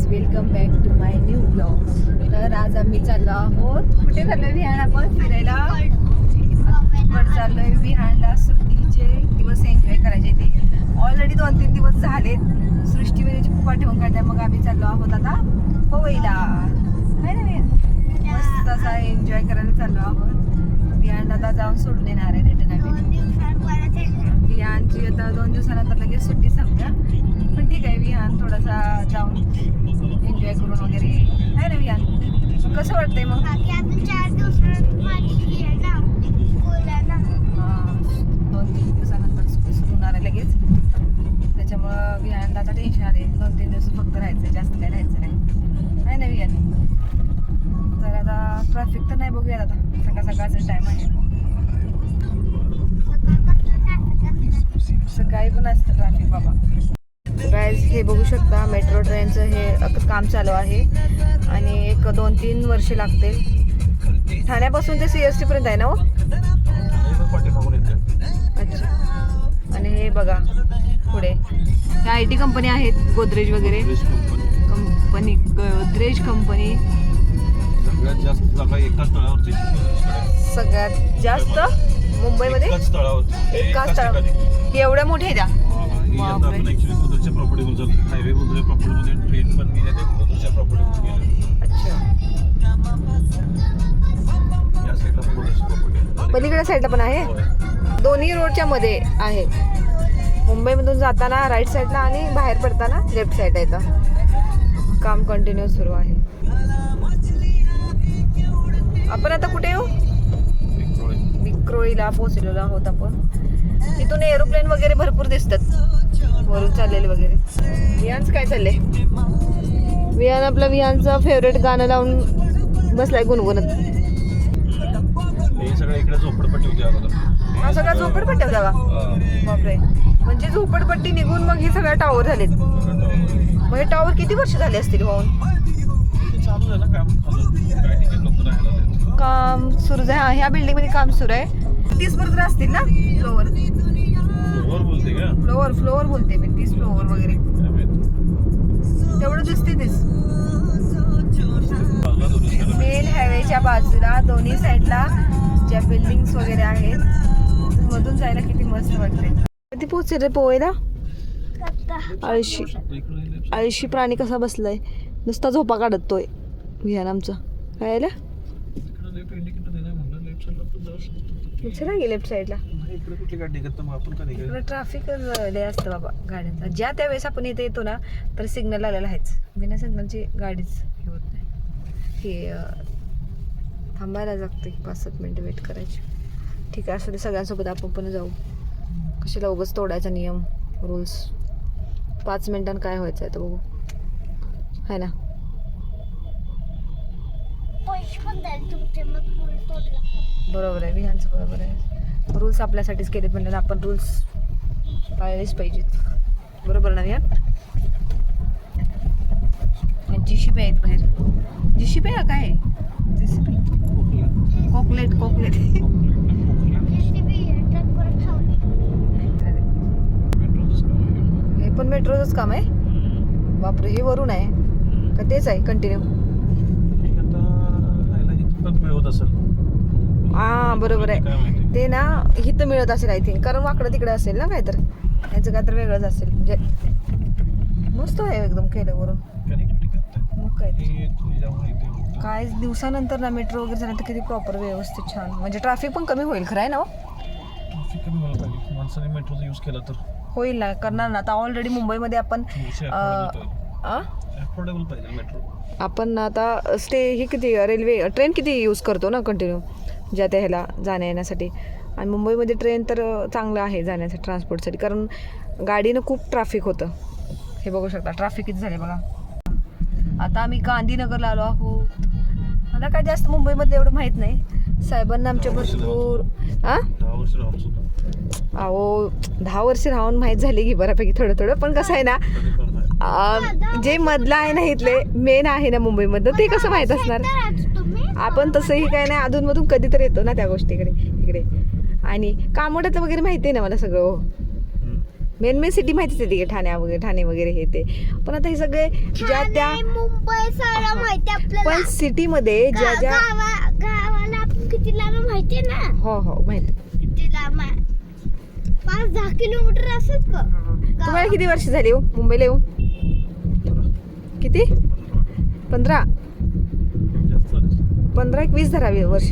Welcome back to my new blog. तर आज आम्ही चाललो आहोत, कुठे चाललोय विहान आपण फिरायला. आपण चाललोय विहानला, सुट्टीचे दिवस एन्जॉय करायचे. ते ऑलरेडी 2-3 दिवस झालेत. सृष्टी वेळेची खूप आठवण काढल्या. मग आम्ही चाललो आहोत आता पवईला. आहे ना, मस्त असा एन्जॉय करायला चाललो आहोत. विहान आता जाऊन सोडून येणार आहे रिटर्न. आम्ही विहानची आता 2 दिवसानंतर लगेच सुट्टी संपल्या. पण ठीक आहे, विहान थोडासा जाऊन एन्जॉय करून वगैरे. आहे ना विहान, कसं वाटतंय मग? 2-3 दिवसानंतर सुट्टी सुरू होणार आहे लगेच. त्याच्यामुळं विहानला आता टेन्शन आले. 2-3 दिवस फक्त राहायचं, जास्त काय राहायचं नाही. आहे ना विहान. तर आता ट्रॅफिक तर नाही, बघूया आता. सकाळचा टाइम आहे. सकाळी पण असतं ट्रॅफिक बाबा. गाईज हे बघू शकता, मेट्रो ट्रेनचं हे काम चालू आहे आणि 1-2-3 वर्षे लागतील. ठाण्यापासून ते CST पर्यंत आहे ना हो. अच्छा. आणि हे बघा पुढे ह्या IT कंपनी आहेत, गोदरेज वगैरे कंपनी. गोदरेज कंपनी सगळ्यात जास्त मुंबईमध्ये एकाच स्थळावर. एवढ्या मोठे द्या. पलीकडे साईडला पण आहे. दोन्ही रोडच्या मध्ये आहे. मुंबईमधून जाताना राईट साईडला आणि बाहेर पडताना लेफ्ट साईडला येतं. काम कंटिन्यू सुरू आहे. आपण आता कुठे येऊ? विक्रोळीला पोहोचलेलो आहोत आपण. तिथून एरोप्लेन वगैरे भरपूर दिसतात वरून चाललेले वगैरे. विहानचं काय चाललंय? विहान आपलं विहानचं फेवरेट गाणं लावून बसलाय गुणगुणत. हा सगळा झोपडपट्टी होता का? बापरे. म्हणजे झोपडपट्टी निघून मग हे सगळ्या टावर झालेत. मग हे टावर किती वर्ष झाले असतील होऊन? काम सुरू आहे. ह्या बिल्डिंग मध्ये काम सुरू आहे. 30 मजले असतील ना? फ्लोअर बोलते मी. 30 फ्लोअर वगैरे तेवढं दिसते. मेन हायवेच्या बाजूला दोन्ही साईडला ज्या बिल्डिंग्स वगैरे आहेत मधून जायला किती मस्त वाटते. किती पोहोचले रे पोहायला? आळशी प्राणी कसा बसलाय, नुसता झोपा काढतोय विहान आमचा. काय आला लेफ्ट साईडला. ट्रॅफिक लय असतं बाबा गाड्यांचा. ज्या त्यावेळेस आपण इथे येतो ना तर सिग्नल आलेला आहेच. बिना सिग्नलची गाडीच हे होत नाही. हे थांबायला लागते 5-7 मिनिटं वेट करायची. ठीक आहे, असं ते सगळ्यांसोबत आपण पण जाऊ. कशाला उगाच तोडायचा नियम रूल्स. 5 मिनिटांनी काय व्हायचं आहे तर बघू. है ना. बरोबर आहे, विहानचं बरोबर आहे. रूल्स आपल्यासाठीच केलेत म्हणजे आपण रूल्स पाळलेच पाहिजेत. बरोबर ना विहान? JCB आहेत बाहेर. JCB आहे काय? JCB कॉकलेट हे पण मेट्रोचंच काम आहे. बापरे, हे वरून आहे का तेच आहे कंटिन्यू? हा बरोबर आहे. ते ना इथं मिळत असेल आय थिंक, कारण वाकडं तिकडे असेल ना काय तर. याचं काय तर वेगळंच असेल. म्हणजे मस्त आहे एकदम केलं वरून. मग काय दिवसानंतर ना मेट्रो वगैरे झालं तर किती प्रॉपर व्यवस्थित छान. म्हणजे ट्रॅफिक पण कमी होईल. खरं आहे ना? मेट्रोचा यूज केला तर होईल ना, करणार ना. आता ऑलरेडी मुंबईमध्ये आपण अफोर्डेबल पाहिजे मेट्रो. आपण आता हे किती रेल्वे ट्रेन किती यूज करतो ना कंटिन्यू ज्या त्या ह्याला जाण्या येण्यासाठी. आणि मुंबईमध्ये ट्रेन तर चांगलं आहे जाण्यासाठी ट्रान्सपोर्टसाठी, कारण गाडीनं खूप ट्रॅफिक होतं. हे बघू शकता ट्रॅफिक किती झाले बघा. आता आम्ही गांधीनगरला आलो आहोत. मला काय जास्त मुंबईमध्ये एवढं माहीत नाही. साहेबांना आमच्या भरपूर 10 वर्ष राहून माहीत झाली की बऱ्यापैकी थोडं. पण कसं आहे ना, जे मधलं आहे ना इथले मेन आहे ना मुंबईमधलं, ते कसं माहीत असणार. आपण तसंही काय नाही, अधूनमधून कधीतरी येतो ना त्या गोष्टीकडे इकडे. आणि कामोड्यातलं वगैरे माहिती आहे ना मला सगळं. मेन सिटी माहितीच आहे ठाणे वगैरे हे ते, पण आता हे सगळे ज्या त्या मुंबई सगळं माहिती आपल्याला, पण सिटीमध्ये ज्या गावाला आपण किती लांब माहितीये ना. हो माहिती. किती लांब आहे, 5-10 किलोमीटर असेल का. तुम्हाला किती वर्ष झाली हो मुंबईला येऊन? किती? 15 15-20 धरावी वर्ष.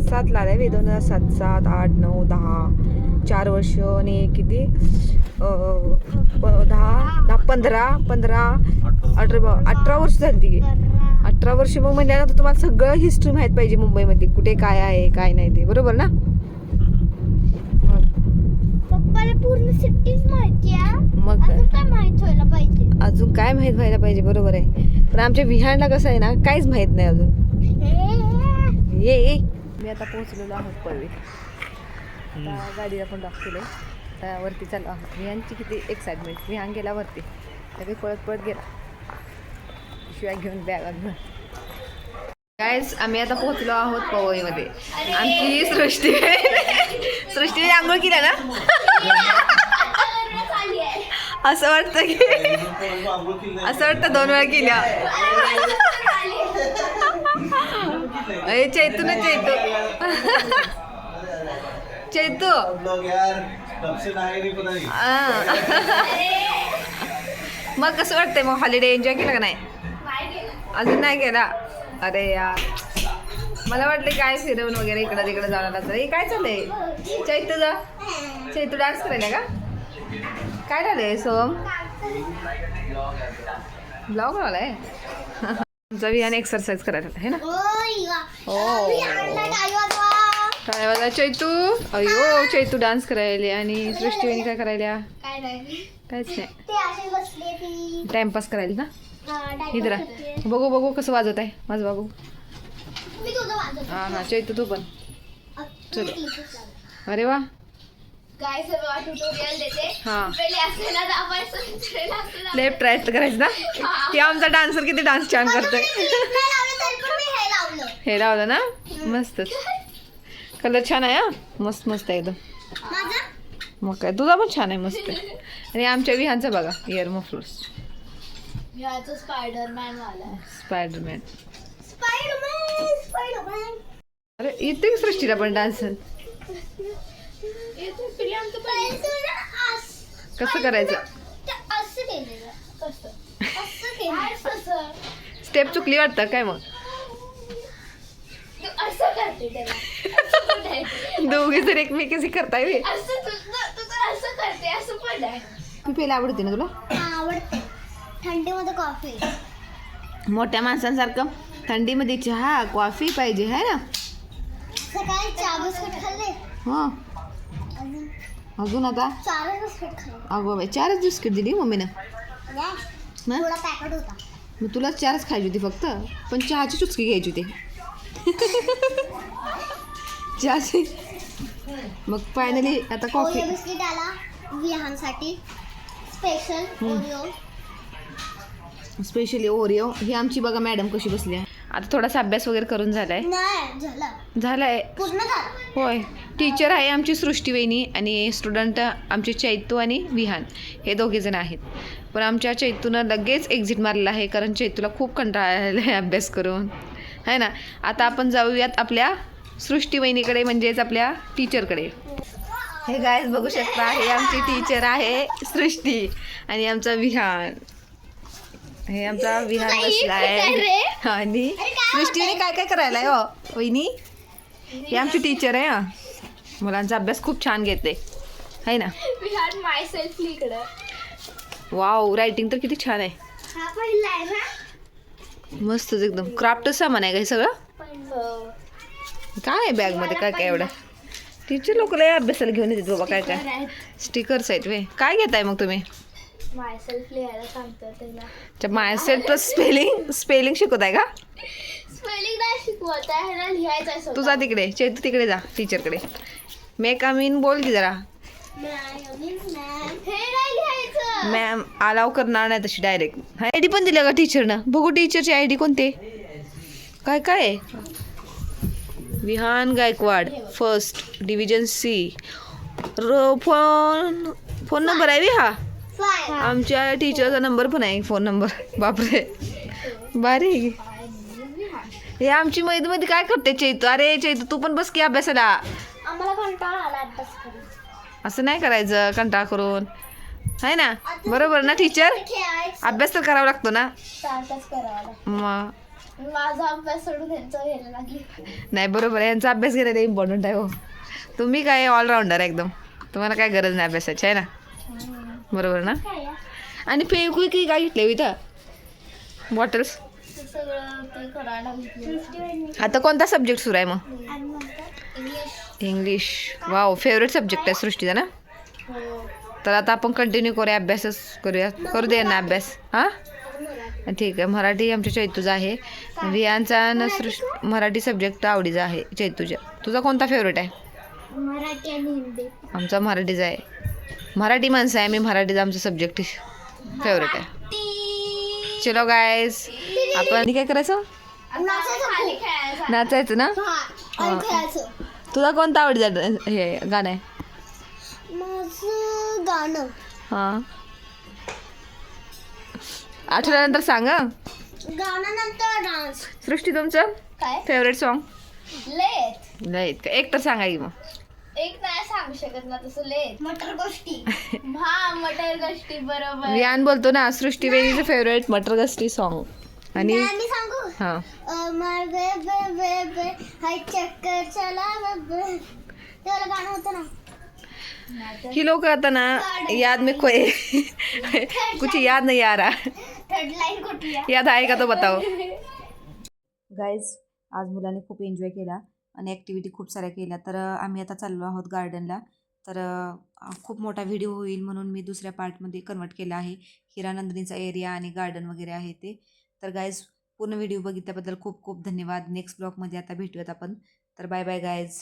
2007 ला आलाय 2007, 7, 8, 9, 10 4 वर्ष आणि किती 18 वर्ष झाली ती. 18 वर्ष मग म्हणल्यानंतर तुम्हाला सगळं हिस्ट्री माहित पाहिजे मुंबईमध्ये, कुठे काय आहे काय नाही ते, बरोबर ना? पप्पाला पूर्ण सिटीच माहिती आहे. मग अजून काय माहित व्हायला पाहिजे? अजून काय माहित व्हायला पाहिजे, बरोबर आहे. पण आमच्या विहारला कसं आहे ना, काहीच माहित नाही अजून. ये मी आता पोहोचलेलो आहोत पळवी. आता गाडीला पण लॉक केलंय. आता वरती चाललो आहोत. विहानची किती एक्साइटमेंट. विहान गेला वरती, लगेच पळत गेला शिवाय घेऊन बॅग घेऊन. गाईज आम्ही आता पोहोचलो आहोत पवईमध्ये. आमची सृष्टीने आंघोळ केल्या ना. असं वाटतं की 2 वेळा केल्या. चैतू मग कसं वाटतंय मग? हॉलिडे एन्जॉय केला का नाही? अजून नाही केला. अरे यार, मला वाटलं काय फिरवून वगैरे इकडं तिकडं जाणार तर. हे काय चाललंय? चैतू डान्स करायला का? काय झालंय सोम? ब्लॉग आलाय. आमचा विहान एक्सरसाइज करायला आहे ना. टाळ्या वाजवा चैतू. अयो चैतू डान्स करायला आणि सृष्टीवेणी काय करायला? काहीच नाही, टाइमपास करायला ना. इधर बघू कसं वाजवत आहे माझं बाबू. हा चैतू तू पण चल. अरे वा. हा लेफ्ट राईट करायचं ना. ते आमचा डान्सर किती डान्स छान करतोय. हे लावलं ना, मस्त कलर छान आहे. मस्त आहे एकदम. मग काय तुझा पण छान आहे, मस्त आहे. आणि आमच्या विहानचं बघा इयर मफलर्स. स्पायडरमॅन. अरे इथे सृष्टीला पण डान्स कसं करायचं? स्टेप चुकली वाटतं काय मग? दोघे जर एकमेकीशी करताय. तू पहिला आवडते ना तुला? आवडते. थंडीमध्ये कॉफी. मोठ्या माणसांसारखं थंडीमध्ये चहा कॉफी पाहिजे है ना. सकाळी 4 बिस्किट खाल्ले. हो अजून आता 4 बिस्किट खाल्ले. अगो बाई 4च बिस्किट दिली मम्मीनं. थोडा पॅकेट होता. मग तुला 4च खायची होती फक्त, पण चहाची चुचकी घ्यायची होती. चहाची. मग फायनली आता कॉफी. बिस्किट आला विहानसाठी स्पेशल ओरिओ. Specially Oreo. ही आमची बघा मॅडम कशी बसली आहे. आता थोडासा अभ्यास वगैरे करून झालाय. झालाय पूर्ण झालं. होय. टीचर आहे आमची सृष्टीवेणी आणि स्टुडंट आमचे चैतू आणि विहान हे दोघेजण आहेत. पण आमच्या चैतूनं लगेच एक्झिट मारलेला आहे, कारण चैतूला खूप कंटाळा आलेला आहे अभ्यास करून है ना. आता आपण जाऊयात आपल्या सृष्टीवेणीकडे, म्हणजेच आपल्या टीचरकडे. हे गायस बघू शकता, हे आमची टीचर आहे सृष्टी आणि आमचा विहान. हे आमचा विहान बसला आहे. आणि सृष्टीने काय काय करायला आहे हो वहिनी? हे आमची टीचर आहे. मुलांचा अभ्यास खूप छान घेते है ना. वाव, रायटिंग तर किती छान आहे. मस्तच एकदम. क्राफ्ट सामान आहे का हे सगळं? काय आहे बॅग मध्ये? काय काय एवढं? टीचर लोक लय अभ्यासाला घेऊन येतात बाबा. काय काय स्टिकर्स आहेत वे. काय घेताय मग तुम्ही? मायसेल्फ लिहायला सांगतो त्याला. मायसेल्फ स्पेलिंग शिकवताय का? स्पेलिंग नाही शिकवत आहे ना, लिहायचं. तू जा तिकडे, चैतू तिकडे जा टीचरकडे. मे कम इन बोल की जरा. मॅम अलाव करणार नाही तशी डायरेक्ट. आयडी पण दिल्या का टीचरनं? बघू टीचरची आयडी कोणते. काय काय आहे? Vihan Gaikwad first division C. Phone number आहे हा. आमच्या टीचरचा नंबर पण आहे, फोन नंबर. बापरे भारी. हे आमची मध्ये काय करते चैतू? अरे चैतू तू पण बस की अभ्यासाला. आम्हाला कंटाळा आला अभ्यास करून. असं नाही करायचं कंटाळा करून, आहे ना? बरोबर ना टीचर? अभ्यास तर करावा लागतो ना. अभ्यास करावा. मग माझा अभ्यास सोडून त्यांचा घ्यायला लागली. नाही बरोबर आहे, यांचा अभ्यास घेणं इम्पॉर्टंट आहे. हो तुम्ही काय ऑलराऊंडर आहे एकदम, तुम्हाला काय गरज नाही अभ्यासाची, आहे ना? बरोबर ना? आणि फेविक्विक काय घेतले इथं बॉटल्स? सगळं ते करायला घेतलं. आता कोणता सब्जेक्ट सुरू आहे मग? English. English. Wow, favourite subject आहे सृष्टीचा ना? हो. तर आता आपण कंटिन्यू करूया, अभ्यासच करूया. करू दे ना अभ्यास. हां ठीक आहे. मराठी आमच्या चैतूचा आहे. विहानचा न मराठी सब्जेक्ट आवडीचा आहे चैतूच्या. तुझा कोणता फेवरेट आहे? मराठी आणि हिंदी. आमचा मराठीचा आहे. मराठी माणसं आहे मी, मराठीचा आमचा सब्जेक्ट फेवरेट आहे. चलो गायज, आपण काय करायचं? नाचायचं ना? तुझा कोणता आवडीचा हे गाणं आहे? माझं गाणं. हां आठवल्यानंतर सांग. गाणं नंतर डान्स. सृष्टी तुमचं काय? Favourite song? लेत. नाही एक तर सांगा की मग. एक नाही सांगू शकत ना तसं. लेत. मटर गोष्टी. हा मटर गोष्टी बरोबर. विहान बोलतो ना, सृष्टी वेणीचं फेवरेट मटर गस्टी सॉन्ग. आणि मी सांगू. हां माय बेबे बेबे हाय चक्कर चला बेबे. ते वाला गाणं होतं ना. ही लोग आता ना याद में कोई कुछ याद नहीं आ रहा. थर्ड लाईन कुठली आहे? याद आहे का तो बताओ. गाईज आज मुलांनी खूप एन्जॉय केला आणि ॲक्टिव्हिटी खूप साऱ्या केल्या. तर आम्ही आता चाललो आहोत गार्डनला. तर खूप मोठा व्हिडिओ होईल म्हणून मी दुसऱ्या पार्टमध्ये कन्वर्ट केला आहे. हिरानंदिनीचा एरिया आणि गार्डन वगैरे आहे ते. तर गाईज पूर्ण व्हिडिओ बघितल्याबद्दल खूप खूप धन्यवाद. नेक्स्ट ब्लॉगमध्ये आता भेटूयात आपण. तर बाय बाय गाईज.